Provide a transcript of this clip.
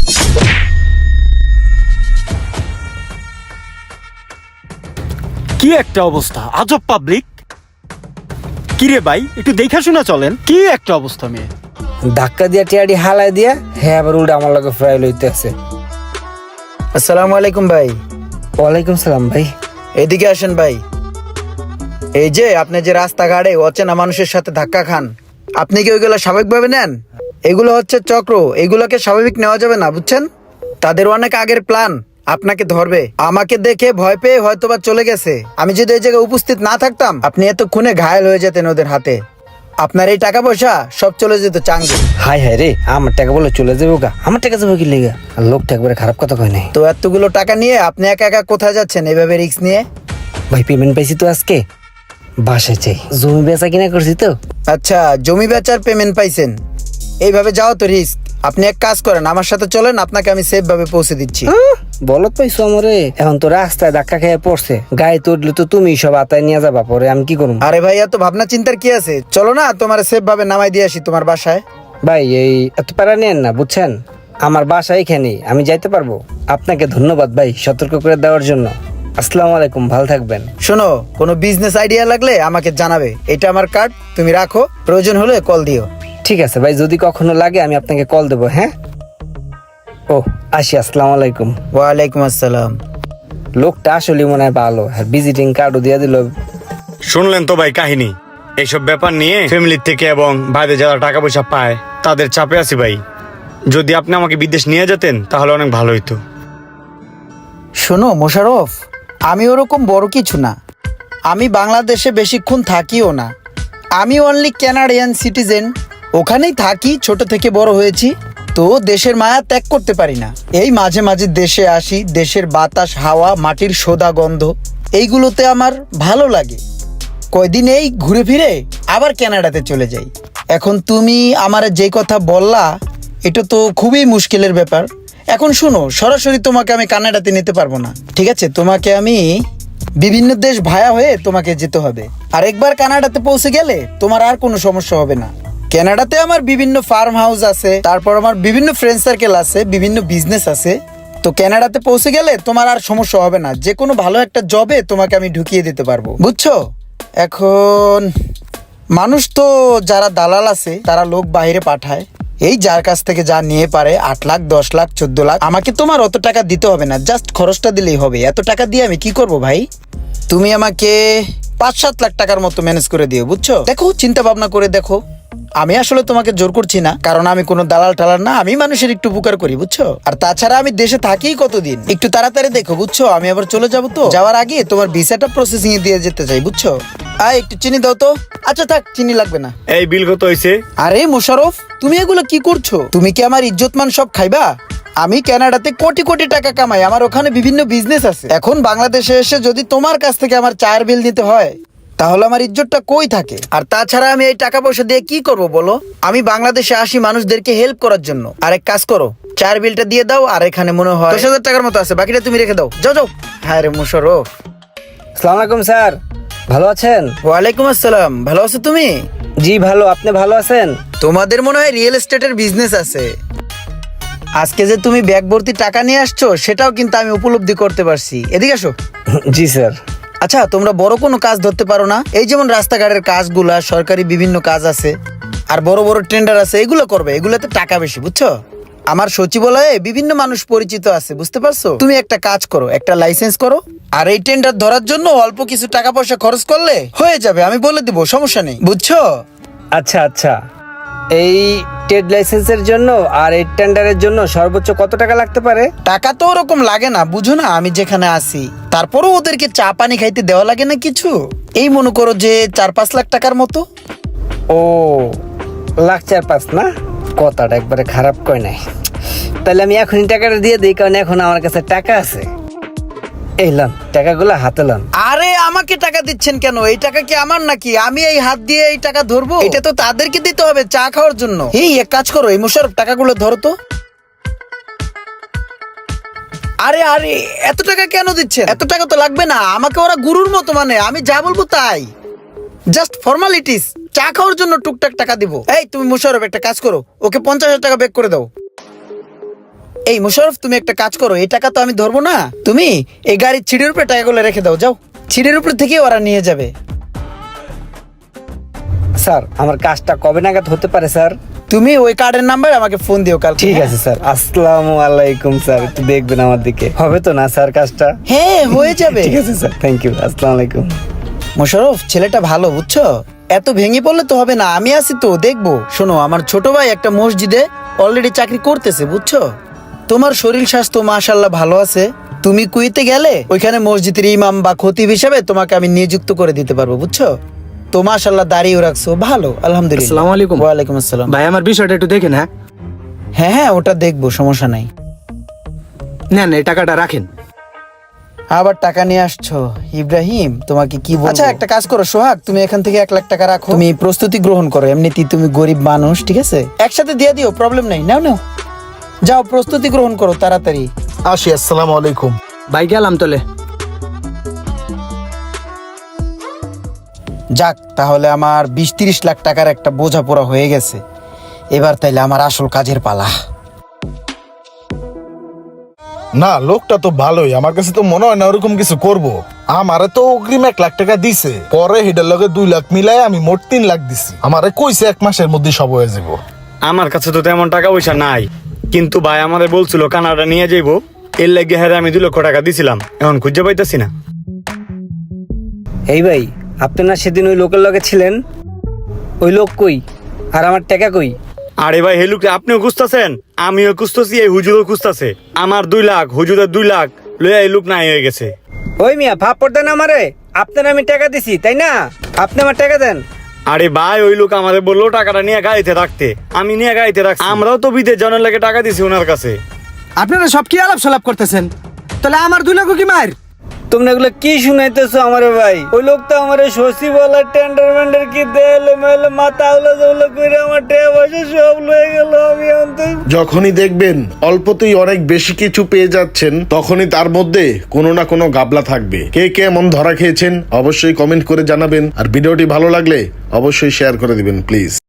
কি একটা অবস্থা, আজব পাবলিক। কিরে ভাই, একটু দেখা শোনা চলেন। কি একটা অবস্থা মেয়ে। ধাক্কা দিয়া টিয়াডি হালাই দিয়া হ্যাঁ আবার উল্টা আমার লগে ফ্রাই লইতে আছে। আসসালামু আলাইকুম ভাই। ওয়ালাইকুম সালাম ভাই। এদিকে আসেন ভাই। এই যে আপনি যে রাস্তাঘাটে অচেনা মানুষের সাথে ধাক্কা খান, আপনি কি ওইগুলো স্বাভাবিকভাবে নেন? এগুলো হচ্ছে চক্র, এগুলোকে স্বাভাবিক নেওয়া যাবে না, বুঝছেন? তাদের অনেক আগের প্ল্যান, আপনাকে ধরবে। আমাকে দেখে ভয় পেয়ে হয়তোবা চলে গেছে। আমি যদি এই জায়গায় উপস্থিত না থাকতাম, আপনি এতক্ষণে ঘায়েল হয়ে যেতেন ওদের হাতে। আপনার এই টাকা পয়সা সব চলে যেত চাঙ্গে। হাই হাই রে, আমার টাকা বলে চলে যাবো গা? আমার টাকা যাবো কি লেগা? আর লোকটা একবারে খারাপ কথা কয় নাই। তো এতগুলো টাকা নিয়ে আপনি একা একা কোথায় যাচ্ছেন এইভাবে রিস্ক নিয়ে? ভাই পেমেন্ট পাইছি তো আজকে, বাসায় চাই। জমি বেচা কিনা করছি তো। আচ্ছা, জমি বেচার পেমেন্ট পাইছেন, এইভাবে যাও তো রিস্ক। আপনি এক কাজ করেন, আমার সাথে চলেন, আপনাকে আমি সেফ ভাবে পৌঁছে দিচ্ছি। বলত পাইছো আমারে? এখন তো রাস্তায় ধাক্কা খেয়ে পড়ছে, গায়ে তো উঠলে তো তুমি সব আতায় নিয়ে যাবা, পরে আমি কি করবো? আরে ভাই, এত ভাবনা চিন্তার কি আছে? চলো না, তোমার সেফ ভাবে নামাই দিয়ে আসি তোমার বাসায়। ভাই এই এত প্যারা নেন না, বুঝছেন? আমার বাসা এখানে, আমি যাইতে পারবো। আপনাকে ধন্যবাদ ভাই সতর্ক করে দেওয়ার জন্য। আসসালামু আলাইকুম, ভালো থাকবেন। শোনো, কোনো বিজনেস আইডিয়া লাগলে আমাকে জানাবে। এটা আমার কার্ড, তুমি রাখো, প্রয়োজন হলে কল দিও। ঠিক আছে ভাই, যদি কখনো লাগে আমি আপনাকে কল দেবো। হ্যাঁ, ও আসি। আসসালামু আলাইকুম। ওয়ালাইকুম আসসালাম। লোকটা আসলে মনে হয় ভালো, আর ভিজিটিং কার্ডও দিয়ে দিল। শুনলেন তো ভাই কাহিনী। এইসব ব্যাপার নিয়ে ফ্যামিলির থেকে এবং বাইরে যারা টাকা পয়সা পায় তাদের চাপে আছি ভাই। যদি আপনি আমাকে বিদেশ নিয়ে যেতেন তাহলে অনেক ভালো হইতো। শোনো মোশাররফ, আমি ওরকম বড় কিছু না। আমি বাংলাদেশে বেশিক্ষণ থাকিও না। আমি অনলি ক্যানাডিয়ান সিটিজেন, ওখানেই থাকি, ছোট থেকে বড় হয়েছি। তো দেশের মায়া ত্যাগ করতে পারি না। এই মাঝে মাঝে দেশে আসি, দেশের বাতাস, হাওয়া, মাটির সোদা গন্ধ, এইগুলোতে আমার ভালো লাগে। কয়দিন এই ঘুরে ফিরে আবার কানাডাতে চলে যাই। এখন তুমি আমার যে কথা বললা, এটা তো খুবই মুশকিলের ব্যাপার। এখন শুনো, সরাসরি তোমাকে আমি কানাডাতে নিতে পারবো না, ঠিক আছে? তোমাকে আমি বিভিন্ন দেশ ভায়া হয়ে তোমাকে যেতে হবে। আর একবার কানাডাতে পৌঁছে গেলে তোমার আর কোনো সমস্যা হবে না। কানাডাতে আমার বিভিন্ন ফার্ম হাউস আছে, তারপর আমার বিভিন্ন ফ্রেন্ড সার্কেল আছে, বিভিন্ন বিজনেস আছে। তো কানাডাতে পৌঁছে গেলে তোমার আর সমস্যা হবে না। যে কোনো ভালো একটা জবে তোমাকে আমি ঢুকিয়ে দিতে পারবো, বুঝছো? এখন মানুষ তো যারা দালাল আছে তারা লোক বাইরে পাঠায়, এই যার কাছ থেকে যা নিয়ে পারে, 8 লাখ, 10 লাখ, 14 লাখ। আমাকে তোমার অত টাকা দিতে হবে না, জাস্ট খরচটা দিলেই হবে। এত টাকা দিয়ে আমি কি করব ভাই? তুমি আমাকে 5-7 লাখ টাকার মতো ম্যানেজ করে দিও, বুঝছো? দেখো, চিন্তা ভাবনা করে দেখো। আমি আসলে তোমাকে জোর করছি না, কারণ আমি কোনো দালাল টালাল না। আমি মানুষের একটু উপকার করি, বুঝছো? আর তাছাড়া আমি দেশে থাকি কতদিন, একটু তাড়াতাড়ি দেখো, বুঝছো? আমি আবার চলে যাবো, তো যাওয়ার আগে তোমার ভিসাটা প্রসেসিং এ দিয়ে যেতে চাই, বুঝছো? একটু চিনি দাও তো। আচ্ছা থাক, চিনি লাগবে না। এই বিল কত হয়েছে? আরে মোশাররফ, তুমি এগুলো কি করছো? তুমি কি আমার ইজ্জতমান সব খাইবা? আমি কানাডাতে কোটি কোটি টাকা কামাই, আমার ওখানে বিভিন্ন বিজনেস আছে। এখন বাংলাদেশে এসে যদি তোমার কাছ থেকে আমার চায়ের বিল নিতে হয়, তাহলে আমার ইজ্জতটা কই থাকে? আর তাছাড়া আমি এই টাকা পয়সা দিয়ে কি করব বলো? আমি বাংলাদেশে আসি মানুষদেরকে হেল্প করার জন্য। আর এক কাজ করো, চায়ের বিলটা দিয়ে দাও। আর এখানে মনে হয় 10,000 টাকার মতো আছে, বাকিটা তুমি রেখে দাও। যাও যাও। হ্যাঁ রে মোশাররফ। আসসালামু আলাইকুম স্যার, ভালো আছেন? ওয়ালাইকুম আসসালাম। ভালো আছো তুমি? জি ভালো, আপনি ভালো আছেন? তোমাদের মনে হয় রিয়েল এস্টেটের বিজনেস আছে। আজকে যে তুমি ব্যাগ ভর্তি টাকা নিয়ে আসছো, সেটাও কিন্তু আমি উপলব্ধি করতে পারছি। এদিকে আসো। জি স্যার। আচ্ছা, তোমরা বড় কোনো কাজ ধরতে পারো না? এই যেমন রাস্তাঘাটের কাজগুলা, সরকারি বিভিন্ন কাজ আছে, আর বড় বড় টেন্ডার আছে, এগুলো করবে। এগুলোতে টাকা বেশি, বুঝছো? আমার সচিবালয়ে বিভিন্ন মানুষ পরিচিত আছে, বুঝতে পারছো? তুমি একটা কাজ করো, একটা লাইসেন্স করো, আর এই টেন্ডার ধরার জন্য অল্প কিছু টাকা পয়সা খরচ করলে হয়ে যাবে। আমি বলে দিব, সমস্যা নেই, বুঝছো? আচ্ছা আচ্ছা, এই ট্রেড লাইসেন্সের জন্য আর এই টেন্ডারের জন্য সর্বোচ্চ কত টাকা লাগতে পারে? টাকা তো ওরকম লাগে না, বুঝো না? আমি যেখানে আসি, তারপরও ওদেরকে চা পানি খাইতে দেওয়া লাগে না কিছু। এই মনে করো যে 4-5 লাখ টাকার মতো। ও, লাখ 4-5 না? কথাটা একবারে খারাপ কয় নাই। তাহলে আমি এখনই টাকাটা দিয়ে দিই, কারণ এখন আমার কাছে টাকা আছে। এই লন, টাকাগুলো হাতে লন। আরে আমাকে টাকা দিচ্ছেন কেন? এই টাকা কি আমার নাকি? আমি এই হাত দিয়ে এই টাকা ধরবো? এটা তো তাদেরকে দিতে হবে চা খাওয়ার জন্য। এই এক কাজ করো, এই মোশাররফ, টাকাগুলো ধরো তো। আরে আরে, এত টাকা কেন দিচ্ছেন? এত টাকা তো লাগবে না। আমাকে ওরা গুরুর মতো মানে, আমি যা বলবো তাই। জাস্ট ফর্মালিটিস, চা খাওয়ার জন্য টুকটাক টাকা দিব। এই তুমি মোশাররফ, একটা কাজ করো, ওকে 50,000 টাকা ব্যাক করে দাও। এই মোশাররফ, তুমি একটা কাজ করো, এই টাকা তো আমি ধরবো না, তুমি এই গাড়ির ছিঁড়ের উপরে টাকাগুলো রেখে দাও, যাও। ছিঁড়ের উপর থেকে ওরা নিয়ে যাবে। স্যার আমার কাজটা কবে নাগাদ হতে পারে স্যার? তুমি ওই কার্ডের নাম্বার আমাকে ফোন দিও কাল। ঠিক আছে স্যার। আসসালামু আলাইকুম স্যার, একটু দেখবেন আমার দিকে, হবে তো না স্যার কাজটা? হ্যাঁ, হয়ে যাবে। ঠিক আছে স্যার, থ্যাংক ইউ, আসসালামু আলাইকুম। মোশাররফ, ছেলেটা ভালো, বুঝছো? এত ভেঙে পড়লে তো হবে না, আমি আছি তো, দেখবো। শোনো, আমার ছোট ভাই একটা মসজিদে অলরেডি চাকরি করতেছে, বুঝছো? তোমার শরীর স্বাস্থ্য মাশাআল্লাহ ভালো আছে। তুমি কুইতে গেলে ওইখানে মসজিদের ইমাম বা খতিব হিসাবে তোমাকে আমি নিযুক্ত করে দিতে পারবো, বুঝছো? তো মাশাআল্লাহ দাঁড়িয়ে রাখছো, ভালো, আলহামদুলিল্লাহ। আসসালামু আলাইকুম। ওয়ালাইকুম আসসালাম। ভাই আমার বিষয়টা একটু দেখেন। হ্যাঁ হ্যাঁ হ্যাঁ, ওটা দেখবো, সমস্যা নাই। নেন, এই টাকাটা রাখেন। আবার টাকা নিয়ে আসছো ইব্রাহিম, তোমাকে কি বলবো? আচ্ছা একটা কাজ করো সোহাগ, তুমি এখান থেকে 1 লাখ টাকা রাখো, তুমি প্রস্তুতি গ্রহণ করো, এমনিতেই তুমি গরিব মানুষ, ঠিক আছে? একসাথে দিয়ে দিও, প্রবলেম নাই, নাও নাও, যাও প্রস্তুতি গ্রহণ করো তাড়াতাড়ি। আসি, আসসালামু আলাইকুম। ভাই গেলাম তোলে। যাক, তাহলে আমার 20-30 লাখ টাকার একটা বোঝাপড়া হয়ে গেছে। এবার তাইলে আমার আসল কাজের পালা। না, লোকটা তো ভালোই, আমার কাছে তো মনে হয় না ওরকম কিছু করব। আমারে তো অগ্রিম 1 লাখ টাকা দিছে, পরে হেডের লগে 2 লাখ মিলাই আমি মোট 3 লাখ দিছি। আমারে কইছে 1 মাসের মধ্যে সব হয়ে যাব। আমার কাছে তো তেমন টাকা পয়সা নাই, কিন্তু ভাই আমাদের বলছিল কানাডা নিয়ে যাইবো, এর লাগে হ্যাঁ আমি 2 লক্ষ টাকা দিছিলাম, এখন খুঁজে পাইতেছি না। এই ভাই, আপনি না সেদিন ওই লোকের লগে ছিলেন, ওই লোক কই আর আমার টাকা কই? আরে ভাই হেলুকে আপনিও খুঁজতেছেন, আমিও খুঁজতেছি, এই হুজুরও খুঁজতেছে। আমার 2 লাখ, হুজুরের 2 লাখ লইয়া এই লোক নাই হয়ে গেছে। ওই মিয়া ফাপড় দেন আমারে, আপনার আমি টাকা দিছি তাই না? আপনি আমার টাকা দেন। আরে ভাই ওই লোক আমাদের বললো টাকাটা নিয়ে গাড়িতে রাখতে, আমি নিয়ে গাড়িতে রাখছি। আমরাও তো বিদেশ জানার লাগে টাকা দিছি ওনার কাছে। আপনারা সব কি আলাপ সালাপ করতেছেন? তাহলে আমার 2 লাখ কি মার? তোমরা এগুলো কি শুনাইতেছো আমারে ভাই? ওই লোক তো আমারে শশী বলা টেন্ডার মেন্ডার কি দেলে মেলে মাথা উলা জউলা কইরা আমার টাকা পয়সা সব লয়ে গেল। আমি অন্তত যখনই দেখবেন অল্পতেই অনেক বেশি কিছু পেয়ে যাচ্ছেন, তখনই তার মধ্যে কোনো না কোনো গাবলা থাকবে। কে কে এমন ধরা খেয়েছেন অবশ্যই কমেন্ট করে জানাবেন, আর ভিডিওটি ভালো লাগলে অবশ্যই শেয়ার করে দিবেন প্লিজ।